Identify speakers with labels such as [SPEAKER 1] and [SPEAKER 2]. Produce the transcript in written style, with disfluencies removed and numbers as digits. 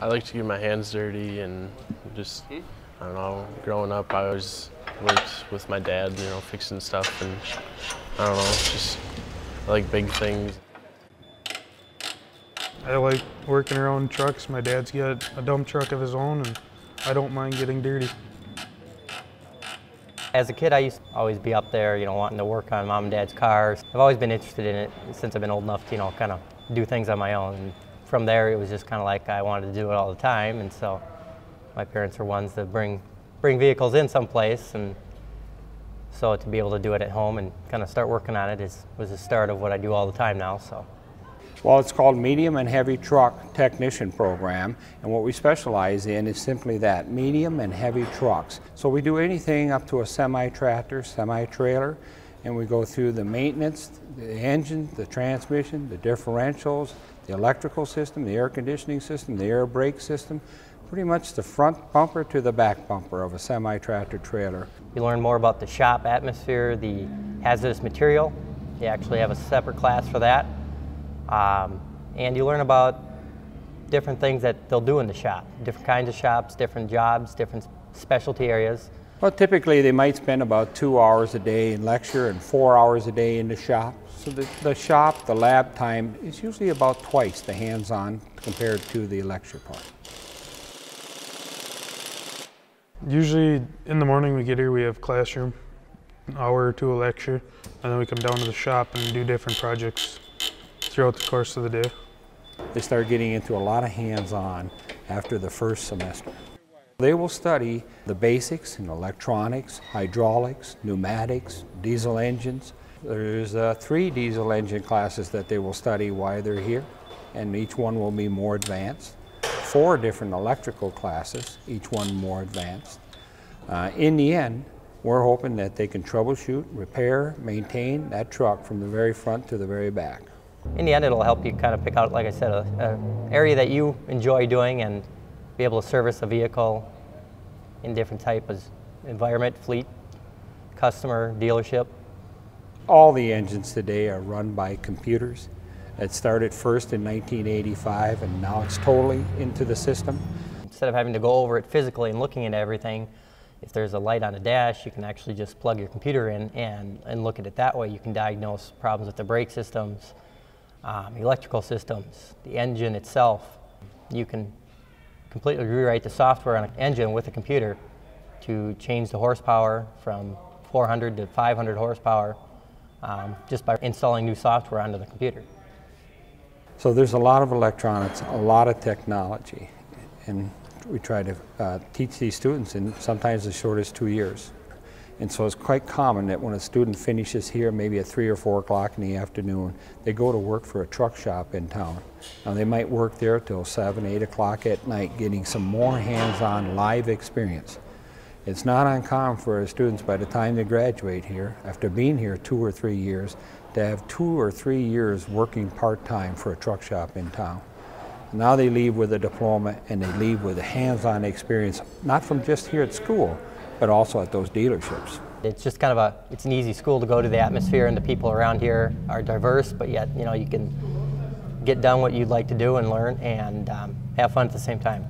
[SPEAKER 1] I like to get my hands dirty and just, I don't know, growing up I always worked with my dad, you know, fixing stuff, and I don't know, just I like big things.
[SPEAKER 2] I like working around trucks. My dad's got a dump truck of his own, and I don't mind getting dirty.
[SPEAKER 3] As a kid, I used to always be up there, you know, wanting to work on mom and dad's cars. I've always been interested in it since I've been old enough to, you know, kind of do things on my own. And from there, it was just kind of like I wanted to do it all the time, and so my parents were ones that bring vehicles in someplace, and so to be able to do it at home and kind of start working on it was the start of what I do all the time now. So.
[SPEAKER 4] Well, it's called Medium and Heavy Truck Technician Program, and what we specialize in is simply that, medium and heavy trucks. So we do anything up to a semi-tractor, semi-trailer, and we go through the maintenance, the engine, the transmission, the differentials, the electrical system, the air conditioning system, the air brake system, pretty much the front bumper to the back bumper of a semi-tractor trailer.
[SPEAKER 3] You learn more about the shop atmosphere, the hazardous material. You actually have a separate class for that. And you learn about different things that they'll do in the shop, different kinds of shops, different jobs, different specialty areas.
[SPEAKER 4] Well, typically they might spend about 2 hours a day in lecture and 4 hours a day in the shop. So the shop, the lab time is usually about twice the hands-on compared to the lecture part.
[SPEAKER 2] Usually in the morning we get here, we have classroom, an hour or two of lecture, and then we come down to the shop and do different projects throughout the course of the day.
[SPEAKER 4] They start getting into a lot of hands-on after the first semester. They will study the basics in electronics, hydraulics, pneumatics, diesel engines. There's 3 diesel engine classes that they will study while they're here, and each one will be more advanced. 4 different electrical classes, each one more advanced. In the end, we're hoping that they can troubleshoot, repair, maintain that truck from the very front to the very back.
[SPEAKER 3] In the end, it'll help you kind of pick out, like I said, an area that you enjoy doing and be able to service a vehicle in different types of environment, fleet, customer, dealership.
[SPEAKER 4] All the engines today are run by computers. It started first in 1985, and now it's totally into the system.
[SPEAKER 3] Instead of having to go over it physically and looking at everything, if there's a light on a dash, you can actually just plug your computer in and look at it that way. You can diagnose problems with the brake systems, electrical systems, the engine itself. You can completely rewrite the software on an engine with a computer to change the horsepower from 400 to 500 horsepower just by installing new software onto the computer.
[SPEAKER 4] So there's a lot of electronics, a lot of technology, and we try to teach these students in sometimes as short as 2 years. And so it's quite common that when a student finishes here, maybe at 3 or 4 o'clock in the afternoon, they go to work for a truck shop in town. Now they might work there till 7, 8 o'clock at night, getting some more hands-on live experience. It's not uncommon for our students by the time they graduate here, after being here 2 or 3 years, to have 2 or 3 years working part-time for a truck shop in town. Now they leave with a diploma, and they leave with a hands-on experience, not from just here at school, but also at those dealerships.
[SPEAKER 3] It's just kind of it's an easy school to go to. The atmosphere and the people around here are diverse, but yet, you know, you can get done what you'd like to do and learn and have fun at the same time.